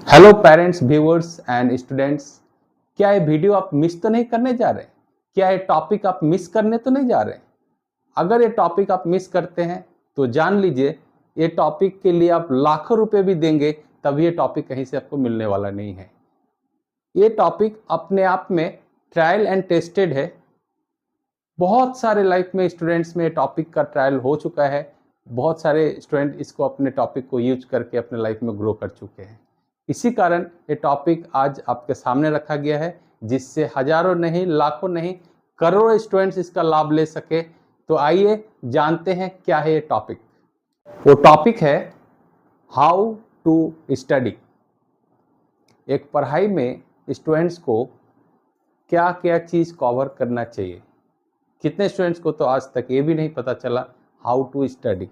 Hello parents, viewers and students. क्या ये video आप मिस तो नहीं करने जा रहे? क्या ये टॉपिक आप मिस करने तो नहीं जा रहे? अगर ये टॉपिक आप मिस करते हैं तो जान लीजिए ये टॉपिक के लिए आप लाखों रुपए भी देंगे तब ये टॉपिक कहीं से आपको मिलने वाला नहीं है। ये टॉपिक अपने आप में ट्रायल एंड टेस्टेड है। बहुत सारे लाइफ में स्टूडेंट्स में टॉपिक का ट्रायल हो चुका है। बहुत सारे स्टूडेंट इसको अपने टॉपिक को यूज करके अपने लाइफ में ग्रो कर चुके हैं। इसी कारण ये टॉपिक आज आपके सामने रखा गया है, जिससे हजारों नहीं, लाखों नहीं, करोड़ों स्टूडेंट्स इसका लाभ ले सके। तो आइए जानते हैं क्या है ये टॉपिक। वो टॉपिक है हाउ टू स्टडी। एक पढ़ाई में स्टूडेंट्स को क्या क्या चीज़ कवर करना चाहिए। कितने स्टूडेंट्स को तो आज तक ये भी नहीं पता चला हाउ टू स्टडी।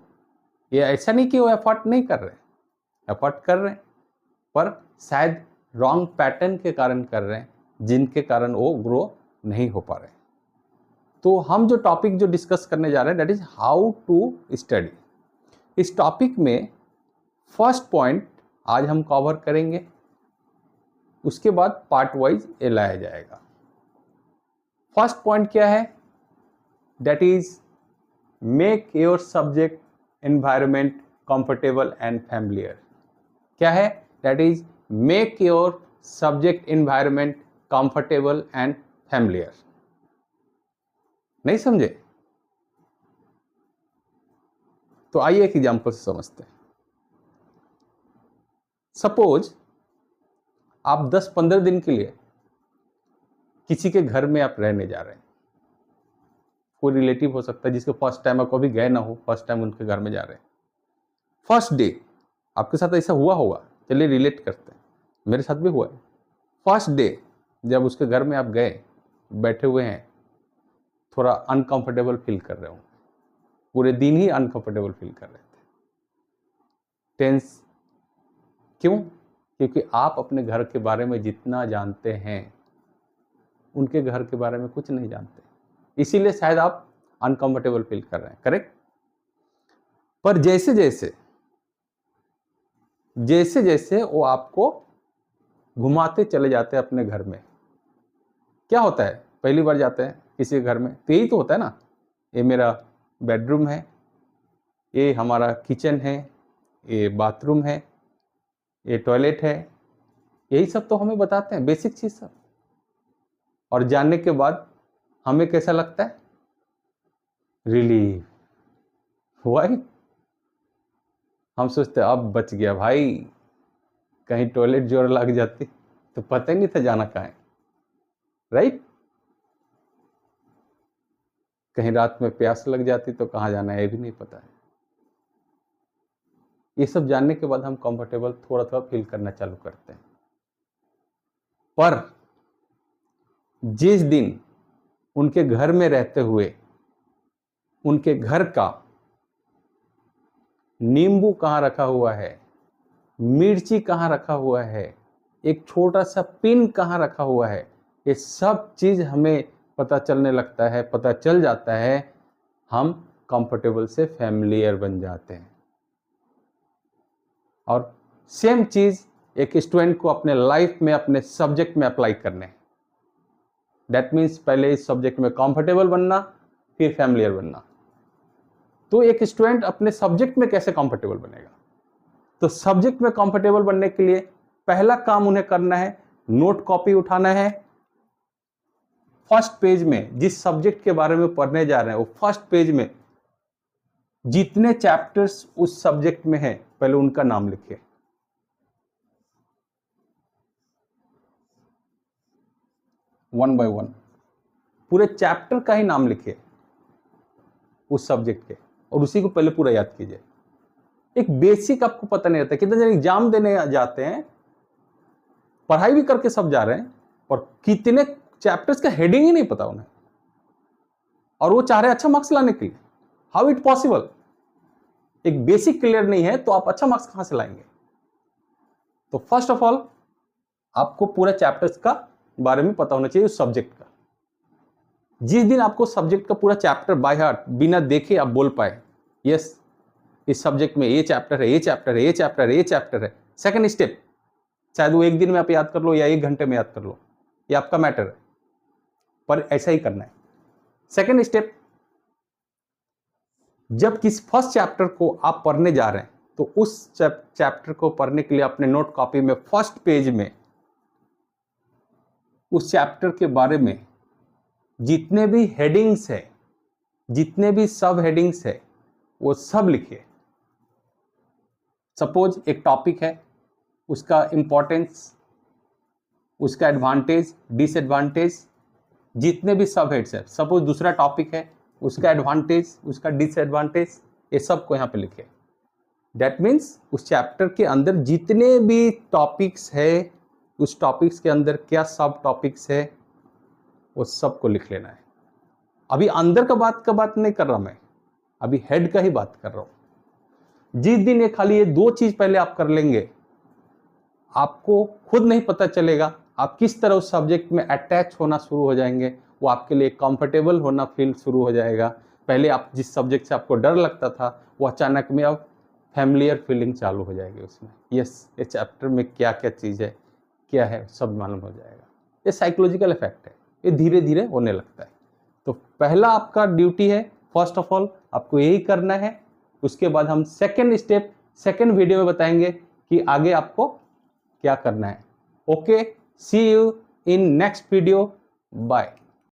ये ऐसा नहीं कि वो एफर्ट नहीं कर रहे, एफर्ट कर रहे हैं, पर शायद रॉन्ग पैटर्न के कारण कर रहे हैं, जिनके कारण वो ग्रो नहीं हो पा रहे। तो हम जो टॉपिक जो डिस्कस करने जा रहे हैं that is how to study. इस टॉपिक में फर्स्ट पॉइंट आज हम कवर करेंगे, उसके बाद पार्ट वाइज ये लाया जाएगा। फर्स्ट पॉइंट क्या है? That is make your subject environment comfortable and familiar. क्या है? That is make your subject environment comfortable and familiar. नहीं समझे? तो आइए एक एग्जांपल से समझते हैं। सपोज आप 10-15 दिन के लिए किसी के घर में आप रहने जा रहे हैं। कोई रिलेटिव हो सकता है जिसके फर्स्ट टाइम आप कभी गए ना हो, फर्स्ट टाइम उनके घर में जा रहे हैं। फर्स्ट डे आपके साथ ऐसा हुआ होगा, चलिए रिलेट करते हैं, मेरे साथ भी हुआ है। फर्स्ट डे जब उसके घर में आप गए, बैठे हुए हैं, थोड़ा अनकंफर्टेबल फील कर रहे हो, पूरे दिन ही अनकंफर्टेबल फील कर रहे थे, टेंस। क्यों? क्योंकि आप अपने घर के बारे में जितना जानते हैं उनके घर के बारे में कुछ नहीं जानते, इसीलिए शायद आप अनकंफर्टेबल फील कर रहे हैं। करेक्ट? पर जैसे जैसे वो आपको घुमाते चले जाते हैं अपने घर में, क्या होता है? पहली बार जाते हैं किसी के घर में तो यही तो होता है ना, ये मेरा बेडरूम है, ये हमारा किचन है, ये बाथरूम है, ये टॉयलेट है, यही सब तो हमें बताते हैं, बेसिक चीज सब। और जानने के बाद हमें कैसा लगता है? रिलीफ। वाई? हम सोचते हैं अब बच गया भाई, कहीं टॉयलेट जोर लग जाती तो पता ही नहीं था जाना कहाँ है। राइट? कहीं रात में प्यास लग जाती तो कहाँ जाना है ये भी नहीं पता है। ये सब जानने के बाद हम कंफर्टेबल थोड़ा थोड़ा फील करना चालू करते हैं। पर जिस दिन उनके घर में रहते हुए उनके घर का नींबू कहाँ रखा हुआ है, मिर्ची कहाँ रखा हुआ है, एक छोटा सा पिन कहाँ रखा हुआ है, ये सब चीज हमें पता चलने लगता है, पता चल जाता है, हम कंफर्टेबल से फैमिलियर बन जाते हैं। और सेम चीज एक स्टूडेंट को अपने लाइफ में अपने सब्जेक्ट में अप्लाई करने हैं। दैट मीन्स पहले इस सब्जेक्ट में कंफर्टेबल बनना, फिर फैमिलियर बनना। तो एक स्टूडेंट अपने सब्जेक्ट में कैसे कंफर्टेबल बनेगा? तो सब्जेक्ट में कंफर्टेबल बनने के लिए पहला काम उन्हें करना है, नोट कॉपी उठाना है। फर्स्ट पेज में जिस सब्जेक्ट के बारे में पढ़ने जा रहे हैं, वो फर्स्ट पेज में जितने चैप्टर्स उस सब्जेक्ट में है पहले उनका नाम लिखिए। वन बाय वन पूरे चैप्टर का ही नाम लिखिए उस सब्जेक्ट के, और उसी को पहले पूरा याद कीजिए। एक बेसिक आपको पता नहीं रहता। कितने जन एग्जाम देने जाते हैं, पढ़ाई भी करके सब जा रहे हैं, और कितने चैप्टर्स का हेडिंग ही नहीं पता उन्हें, और वो चाह रहे हैं अच्छा मार्क्स लाने के लिए। How it possible? एक बेसिक क्लियर नहीं है तो आप अच्छा मार्क्स कहां से लाएंगे? तो फर्स्ट ऑफ ऑल आपको पूरा चैप्टर्स का बारे में पता होना चाहिए उस सब्जेक्ट का। जिस दिन आपको सब्जेक्ट का पूरा चैप्टर बाय हार्ट बिना देखे आप बोल पाए, यस इस सब्जेक्ट में ये चैप्टर है, ये चैप्टर है, ये चैप्टर है, ये चैप्टर है। सेकंड स्टेप, शायद वो एक दिन में आप याद कर लो या 1 घंटे में याद कर लो, ये आपका मैटर है, पर ऐसा ही करना है। सेकेंड स्टेप, जब किस फर्स्ट चैप्टर को आप पढ़ने जा रहे हैं तो उस चैप्टर को पढ़ने के लिए अपने नोट कॉपी में फर्स्ट पेज में उस चैप्टर के बारे में जितने भी हेडिंग्स है, जितने भी सब हेडिंग्स है, वो सब लिखिए। सपोज एक टॉपिक है, उसका इंपॉर्टेंस, उसका एडवांटेज, डिसएडवांटेज, जितने भी सब हेड्स है। सपोज दूसरा टॉपिक है, उसका एडवांटेज, उसका डिसएडवांटेज, ये सब को यहाँ पे लिखिए। दैट मीन्स उस चैप्टर के अंदर जितने भी टॉपिक्स है, उस टॉपिक्स के अंदर क्या सब टॉपिक्स है, वो सब को लिख लेना है। अभी अंदर का बात नहीं कर रहा मैं, अभी हेड का ही बात कर रहा हूं। जिस दिन ये खाली ये 2 चीज पहले आप कर लेंगे, आपको खुद नहीं पता चलेगा आप किस तरह उस सब्जेक्ट में अटैच होना शुरू हो जाएंगे। वो आपके लिए कंफर्टेबल होना फील शुरू हो जाएगा। पहले आप जिस सब्जेक्ट से आपको डर लगता था, वो अचानक में अब फैमिलियर फीलिंग चालू हो जाएगी उसमें। यस, ये चैप्टर में क्या क्या चीज़ है, क्या है, सब मालूम हो जाएगा। ये साइकोलॉजिकल इफेक्ट है, ये धीरे धीरे होने लगता है। तो पहला आपका ड्यूटी है, फर्स्ट ऑफ ऑल आपको यही करना है। उसके बाद हम सेकेंड स्टेप सेकेंड वीडियो में बताएंगे कि आगे आपको क्या करना है। Okay, see you in next video, bye.